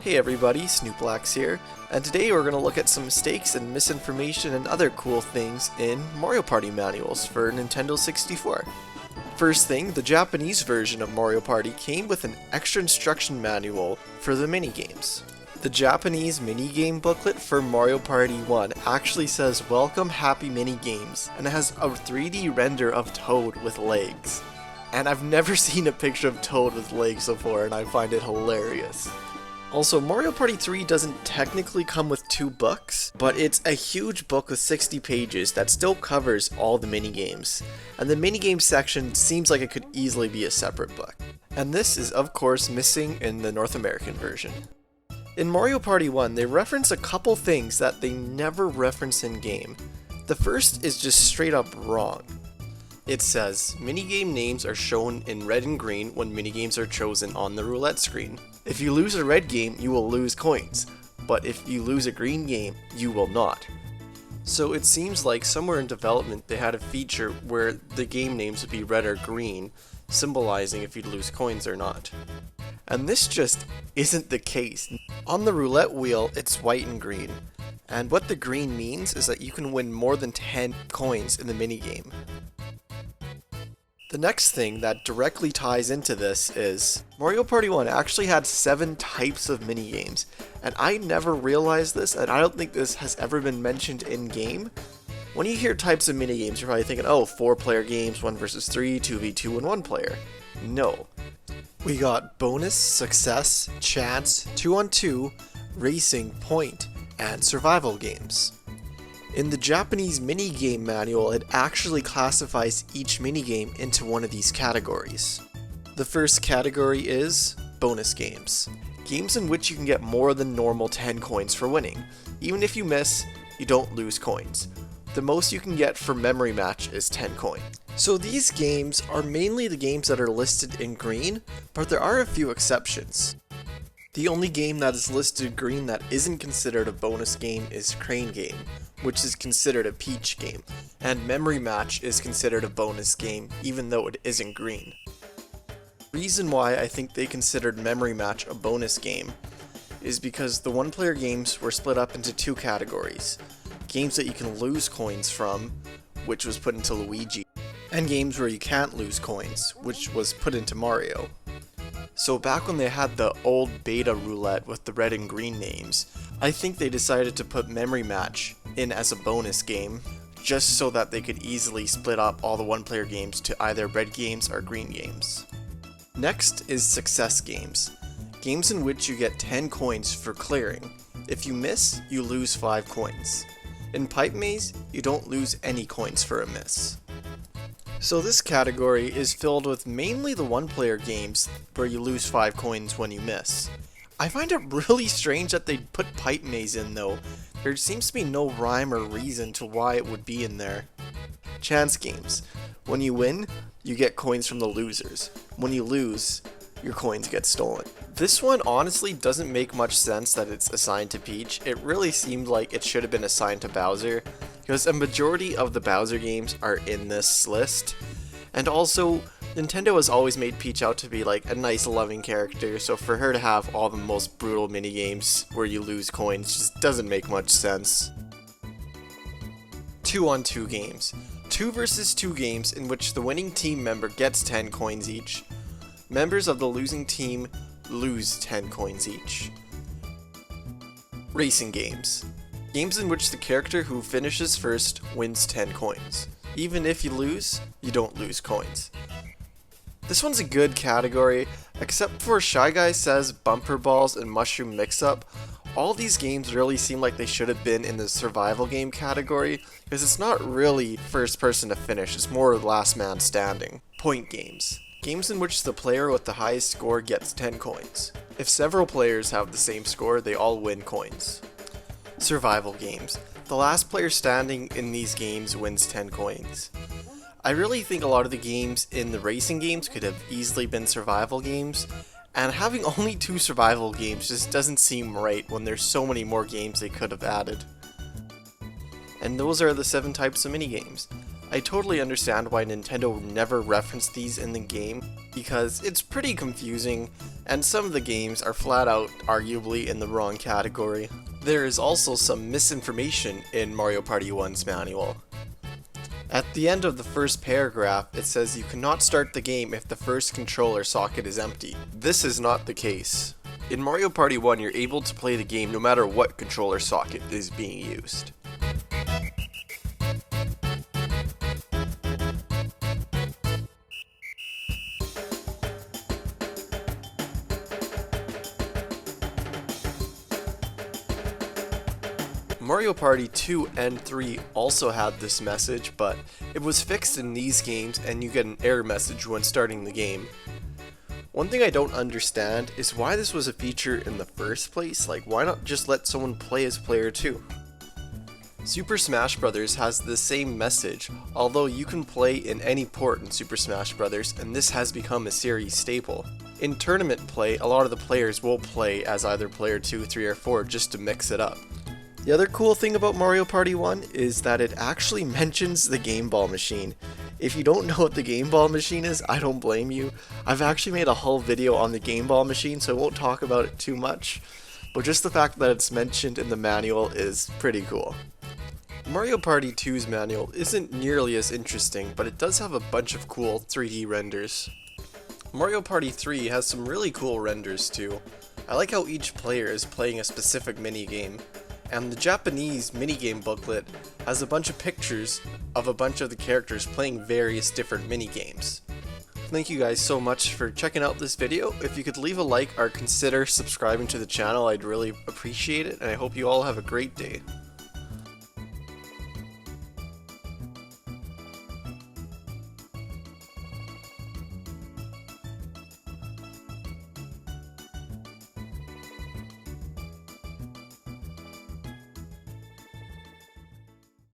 Hey everybody, Snooplax here, and today we're going to look at some mistakes and misinformation and other cool things in Mario Party manuals for Nintendo 64. First thing, the Japanese version of Mario Party came with an extra instruction manual for the minigames. The Japanese minigame booklet for Mario Party 1 actually says "Welcome Happy Minigames" and it has a 3D render of Toad with legs. And I've never seen a picture of Toad with legs before and I find it hilarious. Also, Mario Party 3 doesn't technically come with 2 books, but it's a huge book with 60 pages that still covers all the minigames. And the minigame section seems like it could easily be a separate book. And this is of course missing in the North American version. In Mario Party 1, they reference a couple things that they never reference in game. The first is just straight up wrong. It says, minigame names are shown in red and green when minigames are chosen on the roulette screen. If you lose a red game, you will lose coins, but if you lose a green game, you will not. So it seems like somewhere in development they had a feature where the game names would be red or green, symbolizing if you'd lose coins or not. And this just isn't the case. On the roulette wheel, it's white and green, and what the green means is that you can win more than 10 coins in the minigame. The next thing that directly ties into this is Mario Party 1 actually had 7 types of minigames, and I never realized this, and I don't think this has ever been mentioned in-game. When you hear types of minigames, you're probably thinking, oh, 4-player games, 1 vs 3, 2v2, and 1 player. No. We got bonus, success, chance, 2-on-2, racing, point, and survival games. In the Japanese minigame manual, it actually classifies each minigame into one of these categories. The first category is bonus games. Games in which you can get more than normal 10 coins for winning. Even if you miss, you don't lose coins. The most you can get for Memory Match is 10 coins. So these games are mainly the games that are listed in green, but there are a few exceptions. The only game that is listed green that isn't considered a bonus game is Crane Game, which is considered a Peach game, and Memory Match is considered a bonus game even though it isn't green. The reason why I think they considered Memory Match a bonus game is because the one-player games were split up into 2 categories. Games that you can lose coins from, which was put into Luigi, and games where you can't lose coins, which was put into Mario. So back when they had the old beta roulette with the red and green names, I think they decided to put Memory Match in as a bonus game, just so that they could easily split up all the one-player games to either red games or green games. Next is success games. Games in which you get 10 coins for clearing. If you miss, you lose 5 coins. In Pipe Maze, you don't lose any coins for a miss. So this category is filled with mainly the one-player games where you lose 5 coins when you miss. I find it really strange that they put Pipe Maze in though. There seems to be no rhyme or reason to why it would be in there. Chance games. When you win, you get coins from the losers. When you lose, your coins get stolen. This one honestly doesn't make much sense that it's assigned to Peach. It really seemed like it should have been assigned to Bowser, because a majority of the Bowser games are in this list. And also, Nintendo has always made Peach out to be like a nice loving character, so for her to have all the most brutal minigames where you lose coins just doesn't make much sense. 2-on-2 games. 2 vs 2 games in which the winning team member gets 10 coins each. Members of the losing team lose 10 coins each. Racing games. Games in which the character who finishes first wins 10 coins. Even if you lose, you don't lose coins. This one's a good category, except for Shy Guy Says, Bumper Balls, and Mushroom Mix-Up. All these games really seem like they should have been in the survival game category, because it's not really first person to finish, it's more last man standing. Point games. Games in which the player with the highest score gets 10 coins. If several players have the same score, they all win coins. Survival games. The last player standing in these games wins 10 coins. I really think a lot of the games in the racing games could have easily been survival games, and having only 2 survival games just doesn't seem right when there's so many more games they could have added. And those are the 7 types of minigames. I totally understand why Nintendo never referenced these in the game, because it's pretty confusing, and some of the games are flat out arguably in the wrong category. There is also some misinformation in Mario Party 1's manual. At the end of the first paragraph, it says you cannot start the game if the first controller socket is empty. This is not the case. In Mario Party 1, you're able to play the game no matter what controller socket is being used. Mario Party 2 and 3 also had this message, but it was fixed in these games and you get an error message when starting the game. One thing I don't understand is why this was a feature in the first place. Like, why not just let someone play as player 2? Super Smash Bros. Has the same message, although you can play in any port in Super Smash Bros., and this has become a series staple. In tournament play, a lot of the players will play as either player 2, 3, or 4 just to mix it up. The other cool thing about Mario Party 1 is that it actually mentions the Game Ball machine. If you don't know what the Game Ball machine is, I don't blame you. I've actually made a whole video on the Game Ball machine, so I won't talk about it too much. But just the fact that it's mentioned in the manual is pretty cool. Mario Party 2's manual isn't nearly as interesting, but it does have a bunch of cool 3D renders. Mario Party 3 has some really cool renders too. I like how each player is playing a specific minigame. And the Japanese minigame booklet has a bunch of pictures of a bunch of the characters playing various different minigames. Thank you guys so much for checking out this video. If you could leave a like or consider subscribing to the channel, I'd really appreciate it, and I hope you all have a great day.